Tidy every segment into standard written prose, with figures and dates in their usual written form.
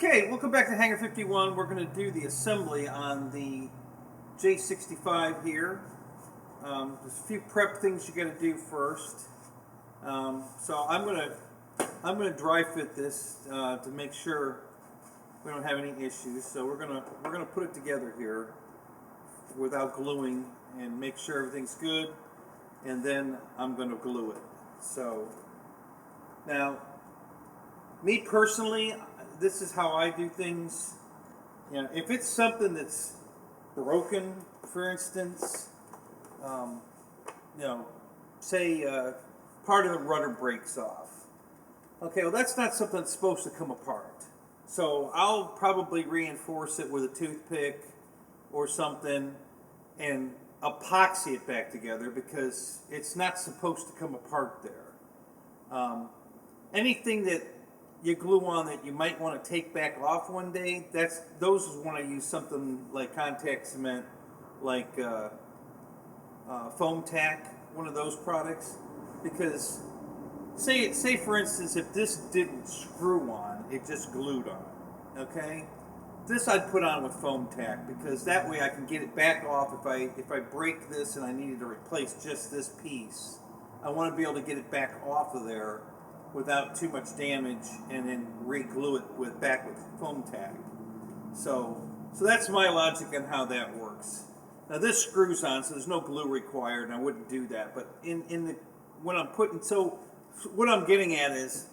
Okay, welcome back to Hanger 51. We're going to do the assembly on the J-65 here. There's a few prep things you got to do first. So I'm going to dry fit this to make sure we don't have any issues. So we're gonna put it together here without gluing and make sure everything's good, and then I'm going to glue it. So now, me personally, this is how I do things. You know, if it's something that's broken, for instance, you know, say part of the rudder breaks off. Okay, well that's not something that's supposed to come apart. So I'll probably reinforce it with a toothpick or something and epoxy it back together because it's not supposed to come apart there. Anything that you glue on that you might want to take back off one day, those is when I use something like contact cement, like foam tack, one of those products. Because say for instance, if this didn't screw on, it just glued on, okay? This I'd put on with foam tack because that way I can get it back off if I break this and I needed to replace just this piece. I want to be able to get it back off of there without too much damage, and then re-glue it back with foam tack. So that's my logic on how that works. Now this screws on, so there's no glue required, and I wouldn't do that. But what I'm getting at is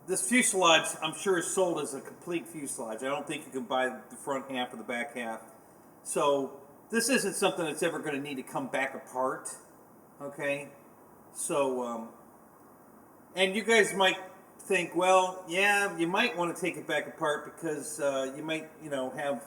this fuselage, I'm sure, is sold as a complete fuselage. I don't think you can buy the front half or the back half. So this isn't something that's ever going to need to come back apart. Okay, so. And you guys might think, well, yeah, you might want to take it back apart because you might, have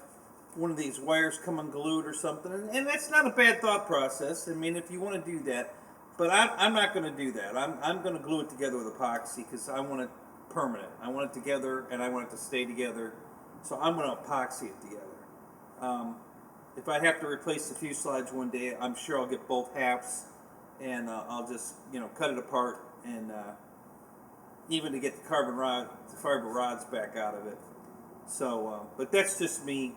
one of these wires come unglued or something. And that's not a bad thought process. I mean, if you want to do that. But I'm not going to do that. I'm going to glue it together with epoxy because I want it permanent. I want it together and I want it to stay together. So I'm going to epoxy it together. If I have to replace the fuselage one day, I'm sure I'll get both halves and I'll just, cut it apart and even to get the fiber rods back out of it. So, but that's just me.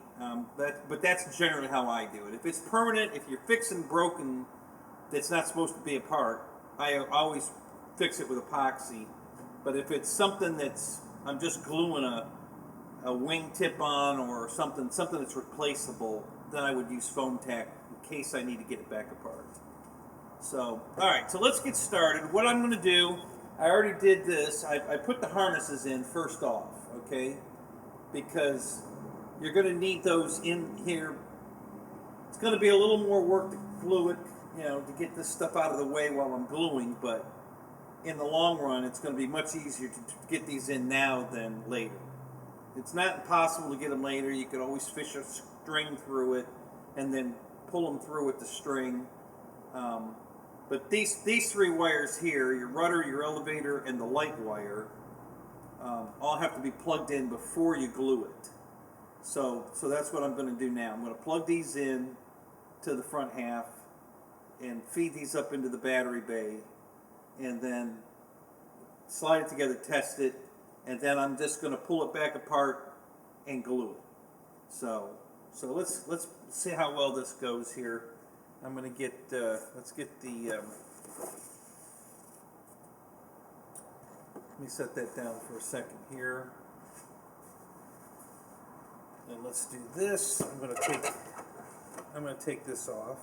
But that's generally how I do it. If it's permanent, if you're fixing broken, that's not supposed to be apart, I always fix it with epoxy. But if it's something I'm just gluing a wing tip on or something that's replaceable, then I would use foam tack in case I need to get it back apart. So, all right, so let's get started. What I'm going to do, I already did this. I put the harnesses in first off, okay? Because you're going to need those in here. It's going to be a little more work to glue it, to get this stuff out of the way while I'm gluing, but in the long run, it's going to be much easier to get these in now than later. It's not impossible to get them later. You could always fish a string through it and then pull them through with the string. But these three wires here, your rudder, your elevator, and the light wire, all have to be plugged in before you glue it. So that's what I'm going to do now. I'm going to plug these in to the front half and feed these up into the battery bay, and then slide it together, test it, and then I'm just going to pull it back apart and glue it. So let's see how well this goes here. I'm going to get, let's get the, let me set that down for a second here. And let's do this. I'm going to take this off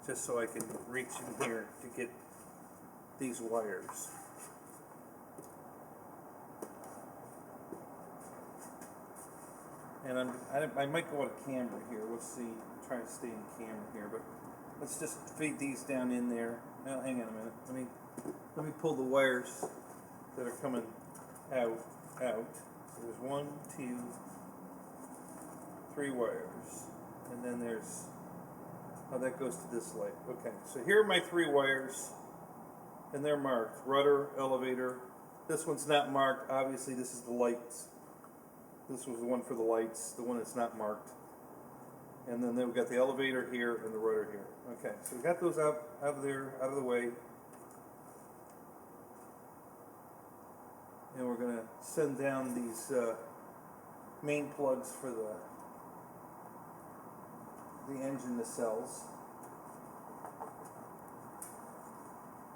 just so I can reach in here to get these wires. And I might go out of camera here. We'll see. Try to stay in camera here, but let's just feed these down in there. Now, hang on a minute. Let me pull the wires that are coming out. So there's 1, 2, 3 wires, and then there's that goes to this light. Okay, so here are my 3 wires, and they're marked: rudder, elevator. This one's not marked. Obviously, this is the lights. This was the one for the lights, the one that's not marked. And then we've got the elevator here and the rudder here. Okay, so we got those out of there, out of the way. and we're going to send down these main plugs for the engine nacelles.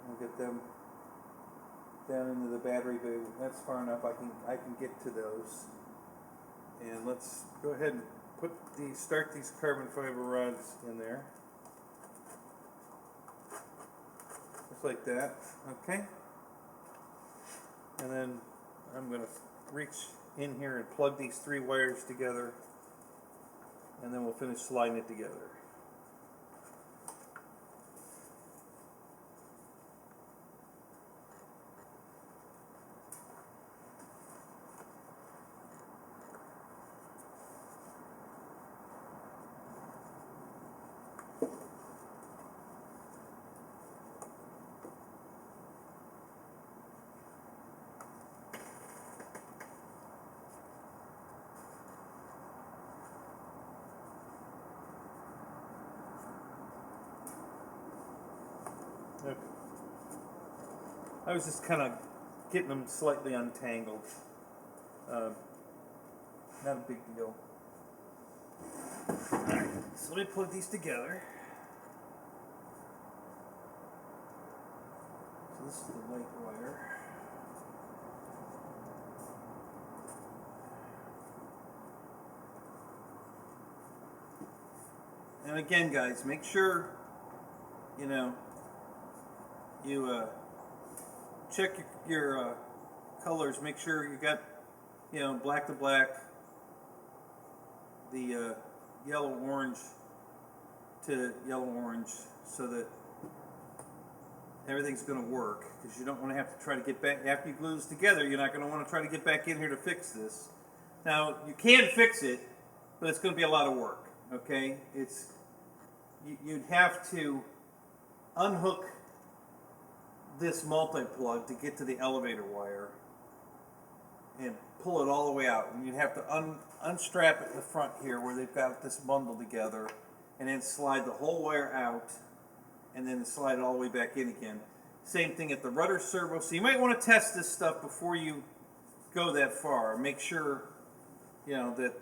We'll get them down into the battery bay. That's far enough. I can get to those. And let's go ahead and start these carbon fiber rods in there. Just like that. Okay. And then I'm going to reach in here and plug these 3 wires together, and then we'll finish sliding it together. Okay. I was just kind of getting them slightly untangled. Not a big deal. Alright, so let me plug these together. So this is the light wire. And again, guys, make sure, you check your colors. Make sure you got, black to black, the yellow orange to yellow orange, so that everything's going to work. Because you don't want to have to try to get back after you glue this together. You're not going to want to try to get back in here to fix this. Now you can fix it, but it's going to be a lot of work. Okay, you'd have to unhook this multi-plug to get to the elevator wire and pull it all the way out, and you'd have to unstrap it in the front here where they've got this bundle together, and then slide the whole wire out, and then slide it all the way back in again. Same thing at the rudder servo. So you might want to test this stuff before you go that far. Make sure that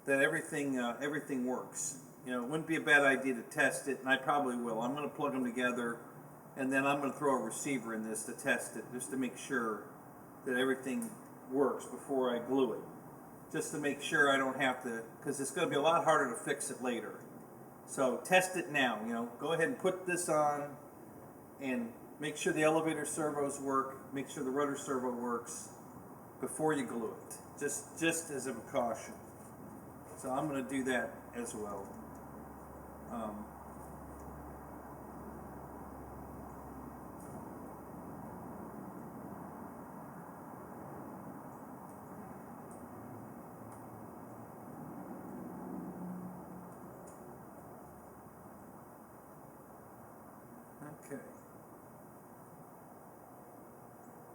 everything works. It wouldn't be a bad idea to test it, and I probably will. I'm going to plug them together, and then I'm going to throw a receiver in this to test it, just to make sure that everything works before I glue it. Just to make sure I don't have to, because it's going to be a lot harder to fix it later. So test it now. Go ahead and put this on, and make sure the elevator servos work. Make sure the rudder servo works before you glue it. Just as a precaution. So I'm going to do that as well.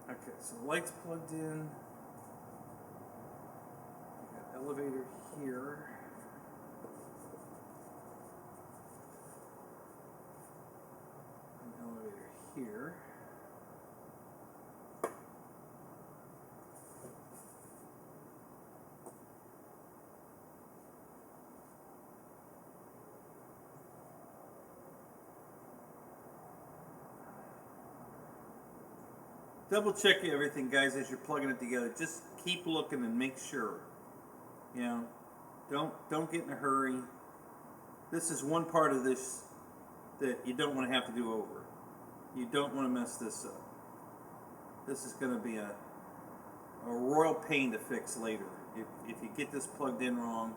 Okay, so the light's plugged in. We got elevator here. An elevator here. Double check everything, guys, as you're plugging it together. Just keep looking and make sure. Don't get in a hurry. This is one part of this that you don't want to have to do over. You don't want to mess this up. This is going to be a royal pain to fix later. If you get this plugged in wrong,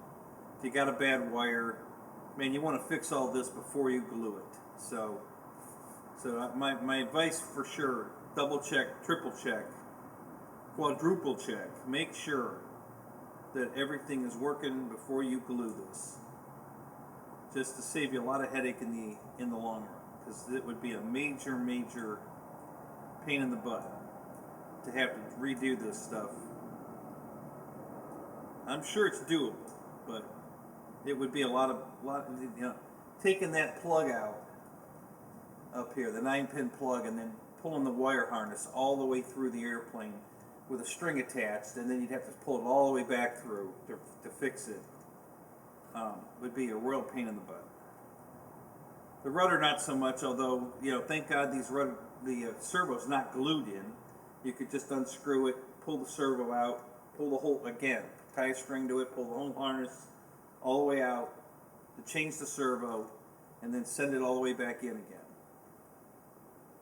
if you got a bad wire, man, you want to fix all this before you glue it. So my advice for sure: double check, triple check, quadruple check. Make sure that everything is working before you glue this, just to save you a lot of headache in the long run, because it would be a major pain in the butt to have to redo this stuff. I'm sure it's doable, but it would be a lot, taking that plug out up here, the 9-pin plug, and then pulling the wire harness all the way through the airplane. with a string attached, and then you'd have to pull it all the way back through to fix it. Would be a real pain in the butt. The rudder not so much, although, you know, thank God the servo's not glued in. You could just unscrew it, pull the servo out, pull the whole, again, tie a string to it, pull the whole harness all the way out to change the servo, and then send it all the way back in again.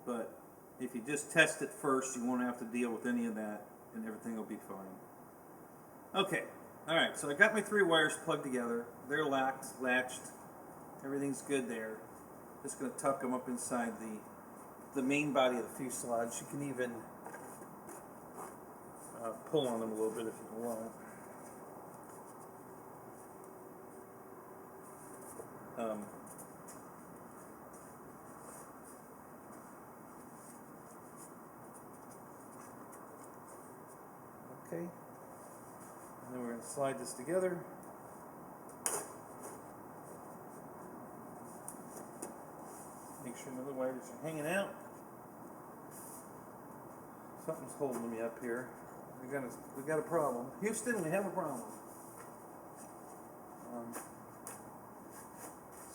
But if you just test it first, you won't have to deal with any of that, and everything will be fine. Okay, alright, so I got my 3 wires plugged together. They're locked, latched, everything's good there. Just going to tuck them up inside the main body of the fuselage. You can even pull on them a little bit if you want. Okay, and then we're going to slide this together. Make sure none of the wires are hanging out. Something's holding me up here. We got a problem. Houston, we have a problem.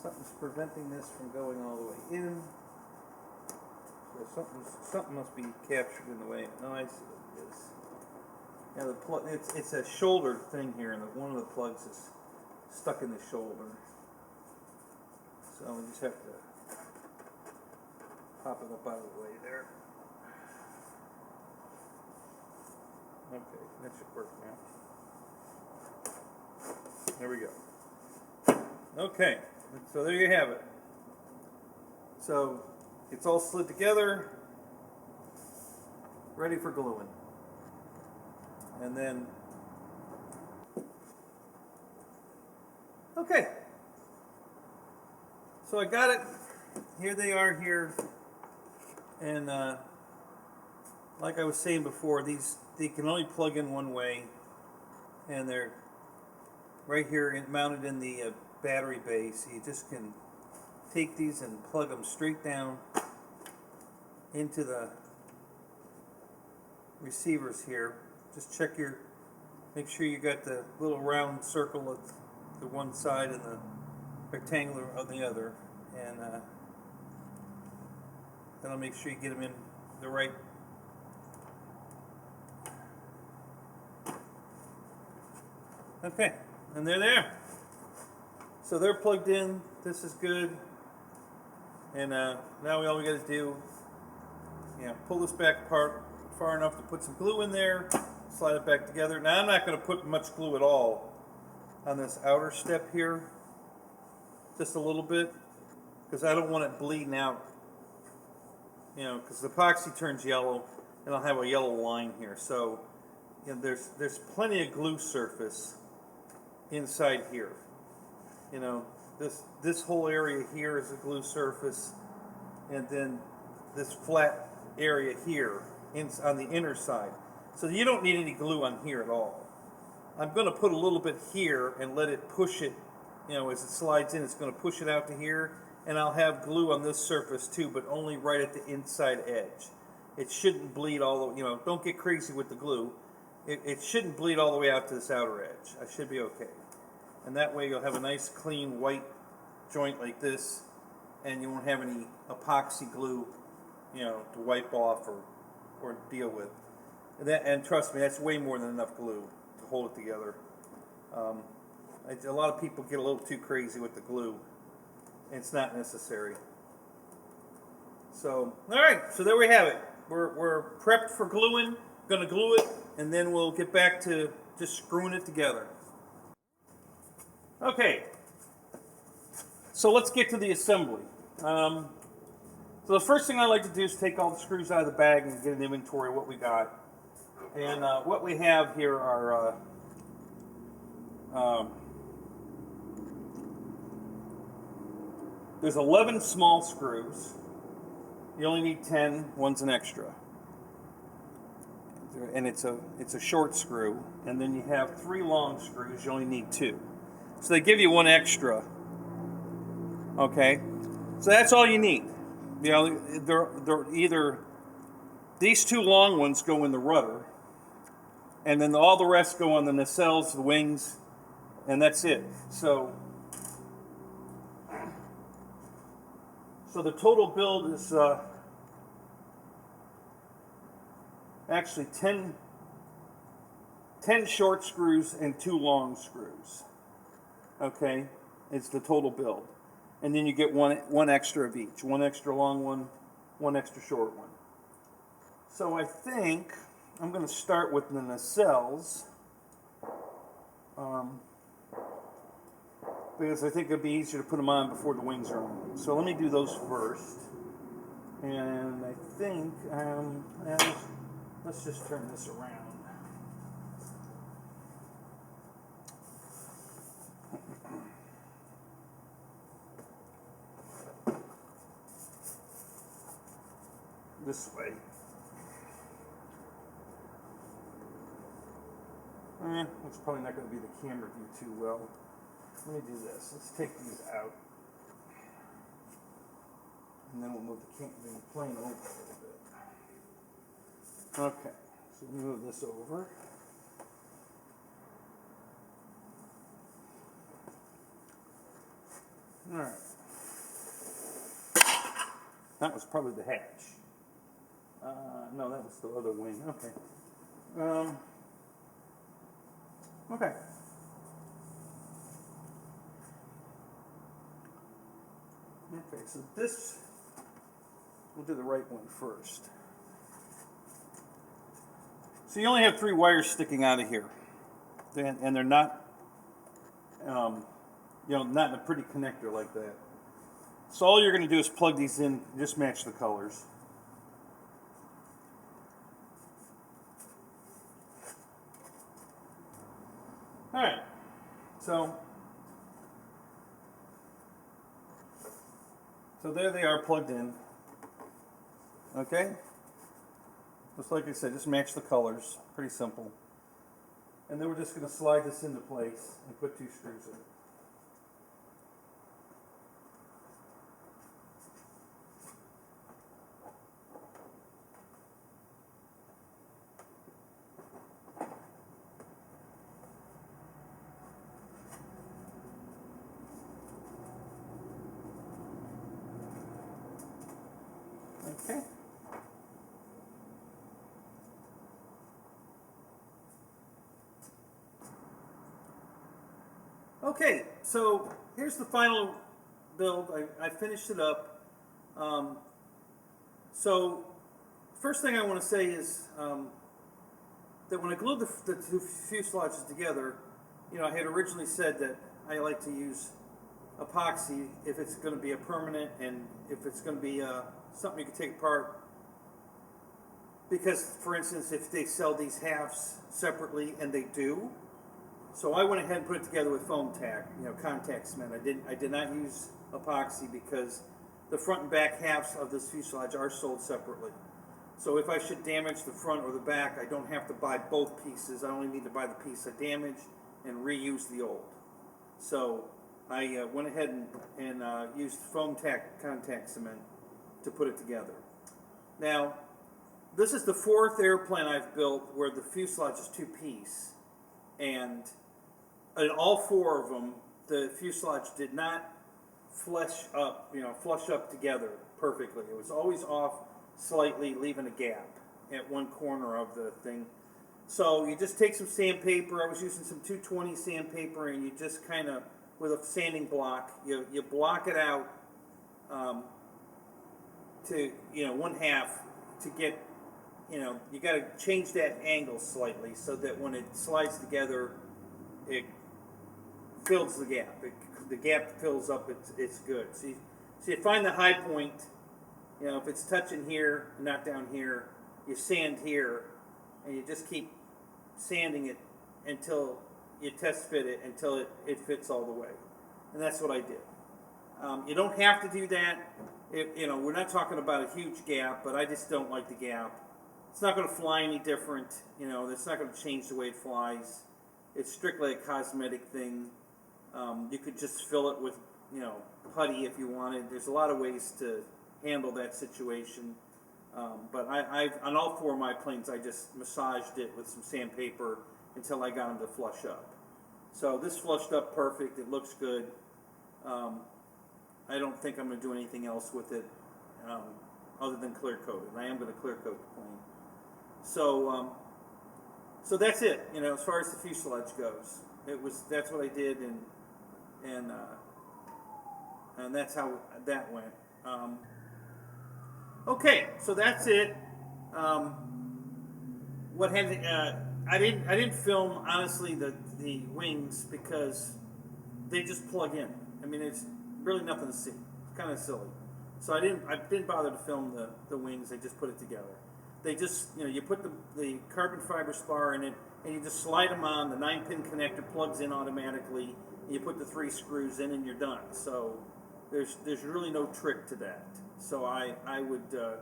Something's preventing this from going all the way in. So something must be captured in the way. No, I see what it is. Now the plug, it's a shoulder thing here, and one of the plugs is stuck in the shoulder. So we just have to pop it up out of the way there. Okay, that should work now. There we go. Okay, so there you have it. So it's all slid together, ready for gluing. And then, okay. So I got it. Here they are here. And like I was saying before, they can only plug in one way, and they're right here mounted in the battery base. So you just can take these and plug them straight down into the receivers here. Just check make sure you got the little round circle at the one side and the rectangular on the other, and that'll make sure you get them in the right. Okay, and they're there. So they're plugged in. This is good. And now all we got to do, pull this back apart far enough to put some glue in there, slide it back together. Now I'm not going to put much glue at all on this outer step here, just a little bit, because I don't want it bleeding out. Because the epoxy turns yellow, and I'll have a yellow line here. So there's plenty of glue surface inside here. This whole area here is a glue surface, and then this flat area here on the inner side. So you don't need any glue on here at all. I'm going to put a little bit here and let it push it, as it slides in, it's going to push it out to here, and I'll have glue on this surface too, but only right at the inside edge. It shouldn't bleed all the, don't get crazy with the glue. It shouldn't bleed all the way out to this outer edge. I should be okay. And that way you'll have a nice clean white joint like this, and you won't have any epoxy glue, to wipe off or deal with. And trust me, that's way more than enough glue to hold it together. A lot of people get a little too crazy with the glue, and it's not necessary. So, all right, so there we have it. We're prepped for gluing. Going to glue it, and then we'll get back to just screwing it together. Okay, so let's get to the assembly. So the first thing I like to do is take all the screws out of the bag and get an inventory of what we got. And what we have here are there's 11 small screws. You only need 10. One's an extra, and it's a short screw. And then you have 3 long screws. You only need 2. So they give you 1 extra. Okay, so that's all you need. They're either these 2 long ones go in the rudder, and then all the rest go on the nacelles, the wings, and that's it. So the total build is actually 10 short screws and 2 long screws. Okay, it's the total build. And then you get one extra of each. One extra long one, one extra short one. So I think I'm going to start with the nacelles. Because I think it'd be easier to put them on before the wings are on. So let me do those first. And I think, let's just turn this around. This way. It's probably not going to be the camera view too well. Let me do this. Let's take these out. And then we'll move the plane over a little bit. Okay, so let me move this over. Alright. That was probably the hatch. No, that was the other wing. Okay. Okay. Okay, so this, we'll do the right one first. So you only have 3 wires sticking out of here. And they're not, not in a pretty connector like that. So all you're going to do is plug these in, just match the colors. Alright, so there they are plugged in. Okay? Just like I said, just match the colors. Pretty simple. And then we're just going to slide this into place and put 2 screws in it. Okay. Okay, so here's the final build. I finished it up. So first thing I want to say is that when I glued the 2 fuselages together, I had originally said that I like to use epoxy if it's going to be a permanent and if it's going to be something you can take apart. Because, for instance, if they sell these halves separately, and they do, so I went ahead and put it together with foam tack, contact cement. I did not use epoxy because the front and back halves of this fuselage are sold separately. So if I should damage the front or the back, I don't have to buy both pieces. I only need to buy the piece I damaged and reuse the old. So I went ahead and used foam tack contact cement to put it together. Now, this is the 4th airplane I've built where the fuselage is 2-piece, and in all 4 of them, the fuselage did not flush up together perfectly. It was always off slightly, leaving a gap at one corner of the thing. So you just take some sandpaper. I was using some 220 sandpaper, and you just kind of, with a sanding block, you block it out to 1/2 to get, you got to change that angle slightly so that when it slides together, it fills the gap. The gap fills up. It's good. So you find the high point. If it's touching here, not down here, you sand here, and you just keep sanding it until you test fit it until it fits all the way. And that's what I did. You don't have to do that. We're not talking about a huge gap, but I just don't like the gap. It's not going to fly any different. It's not going to change the way it flies. It's strictly a cosmetic thing. You could just fill it with, putty if you wanted. There's a lot of ways to handle that situation. But on all four of my planes, I just massaged it with some sandpaper until I got them to flush up. So this flushed up perfect. It looks good. I don't think I'm going to do anything else with it other than clear coat it. I am going to clear coat the plane. So so that's it. You know, as far as the fuselage goes, that's what I did, and that's how that went. Okay, so that's it. What had I didn't film honestly the wings because they just plug in. I mean, it's really nothing to see. It's kind of silly. So I didn't bother to film the wings. They just put it together. They just, you know, you put the carbon fiber spar in it, and you just slide them on. The 9-pin connector plugs in automatically. And you put the 3 screws in, and you're done. So there's really no trick to that. So I would there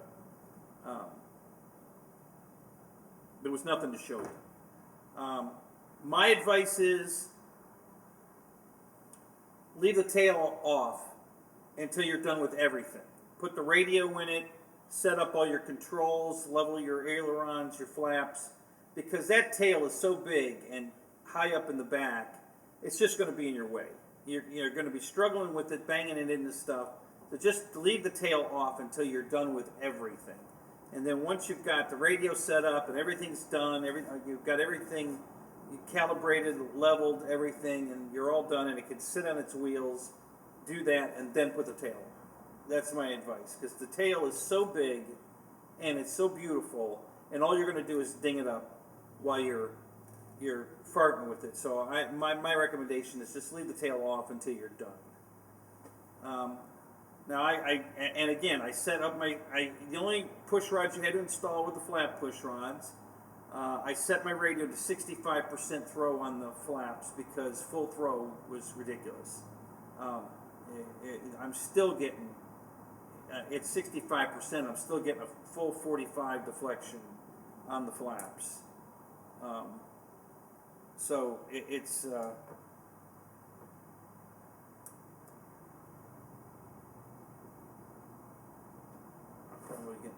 was nothing to show you. My advice is leave the tail off until you're done with everything. Put the radio in it, set up all your controls, level your ailerons, your flaps, because that tail is so big and high up in the back, it's just going to be in your way. You're going to be struggling with it, banging it into stuff. So just leave the tail off until you're done with everything. And then once you've got the radio set up and everything's done, you've got everything calibrated, leveled, everything, and you're all done and it can sit on its wheels, do that, and then put the tail on. That's my advice, because the tail is so big and it's so beautiful, and all you're going to do is ding it up while you're farting with it. So my recommendation is just leave the tail off until you're done. Now I set up the only push rods you had to install were the flap push rods. I set my radio to 65% throw on the flaps because full throw was ridiculous. I'm still getting, at 65%, I'm still getting a full 45 deflection on the flaps. So it's probably getting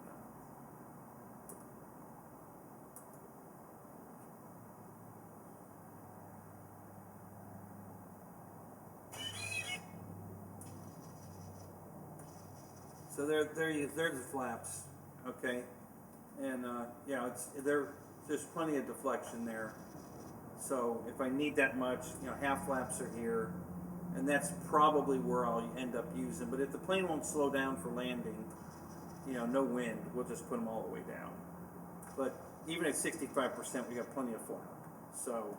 so there's the flaps, okay, and yeah, there's plenty of deflection there. So if I need that much, you know, half flaps are here, and that's probably where I'll end up using. But if the plane won't slow down for landing, you know, no wind, we'll just put them all the way down. But even at 65%, we got plenty of flap. So,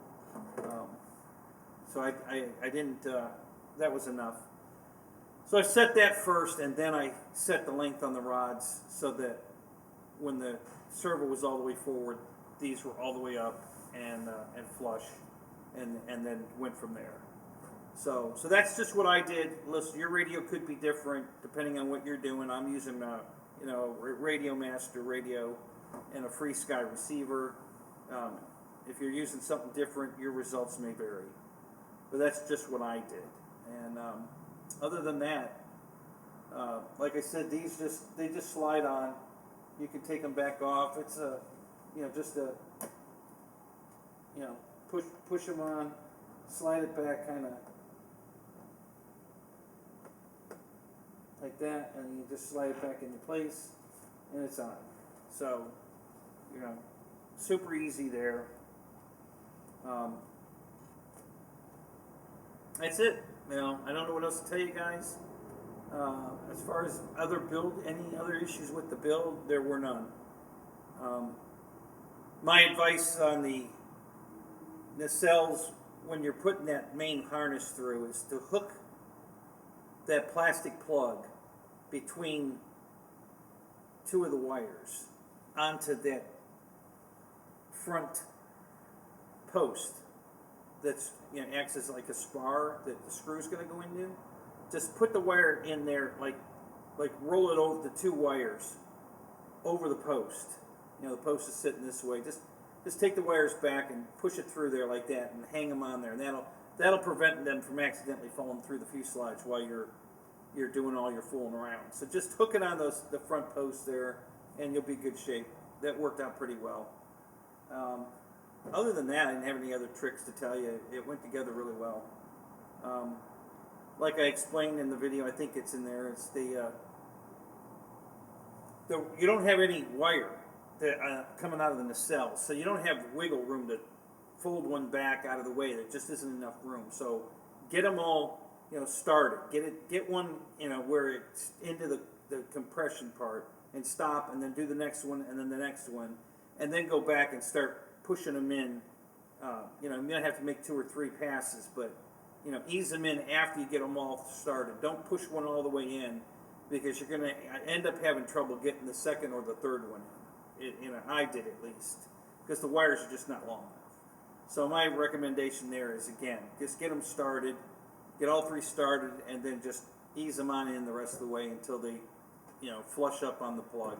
so I didn't. That was enough. So I set that first, and then I set the length on the rods so that when the servo was all the way forward, these were all the way up and flush, and then went from there. So that's just what I did. Listen, your radio could be different depending on what you're doing. I'm using you know, Radio Master radio and a Free Sky receiver. If you're using something different, your results may vary. But that's just what I did. And other than that, like I said, they just slide on. You can take them back off. It's just a push them on, slide it back, kind of like that, and you just slide it back into place, and it's on. So, super easy there. That's it. I don't know what else to tell you guys. As far as any other issues with the build, there were none. My advice on the nacelles, when you're putting that main harness through, is to hook that plastic plug between two of the wires onto that front post that's acts as like a spar that the screw's going to go into. Just put the wire in there, like roll it over the two wires over the post. The post is sitting this way. Just take the wires back and push it through there like that, and hang them on there, and that'll prevent them from accidentally falling through the fuselage while you're doing all your fooling around. So just hook it on the front post there and you'll be in good shape. That worked out pretty well. Other than that, I didn't have any other tricks to tell you. It went together really well. Like I explained in the video, I think it's in there. It's you don't have any wire coming out of the nacelle, so you don't have wiggle room to fold one back out of the way. There just isn't enough room. So get them all, started. Get one, where it's into the compression part, and stop, and then do the next one, and then the next one, and then go back and start pushing them in. You might have to make 2 or 3 passes, but ease them in after you get them all started. Don't push one all the way in, because you're going to end up having trouble getting the second or the third one in. I did at least, because the wires are just not long enough. So my recommendation there is, again, just get them started, get all 3 started, and then just ease them on in the rest of the way until they, flush up on the plug,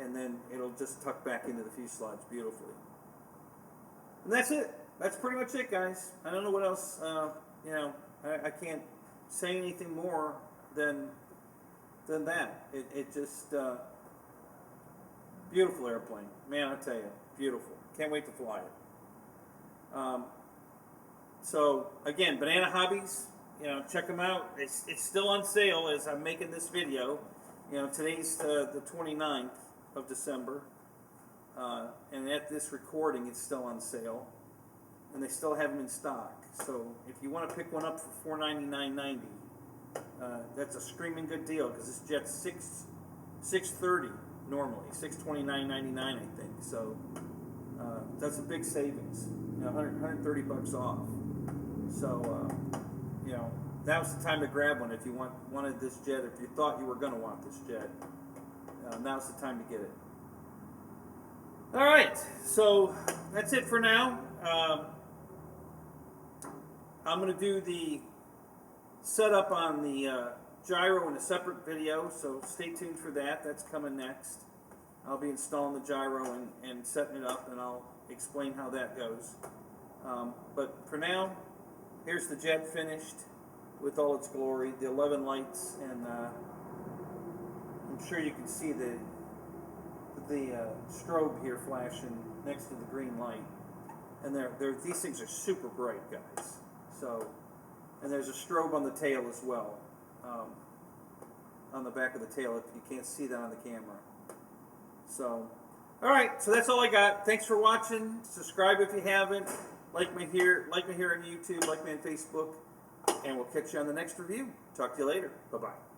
and then it'll just tuck back into the fuselage beautifully. And that's it. That's pretty much it, guys. I don't know what else. I can't say anything more than that. It just beautiful airplane, man. I tell you, beautiful. Can't wait to fly it. So again, Banana Hobbies, check them out. It's still on sale as I'm making this video. Today's the 29th of December, and at this recording, it's still on sale, and they still have them in stock. So if you want to pick one up for $499.90, that's a screaming good deal, because this jet's $630 normally, $629.99 I think. So that's a big savings. $130 off. So that was the time to grab one if you wanted this jet. If you thought you were going to want this jet, now's the time to get it. All right, so that's it for now. I'm going to do the setup on the gyro in a separate video, so stay tuned for that. That's coming next. I'll be installing the gyro and setting it up, and I'll explain how that goes. But for now, here's the jet finished with all its glory, the 11 lights, and I'm sure you can see the strobe here flashing next to the green light. And these things are super bright, guys. So, and there's a strobe on the tail as well, on the back of the tail, if you can't see that on the camera. So, all right, so that's all I got. Thanks for watching. Subscribe if you haven't. Like me here on YouTube, like me on Facebook, and we'll catch you on the next review. Talk to you later. Bye-bye.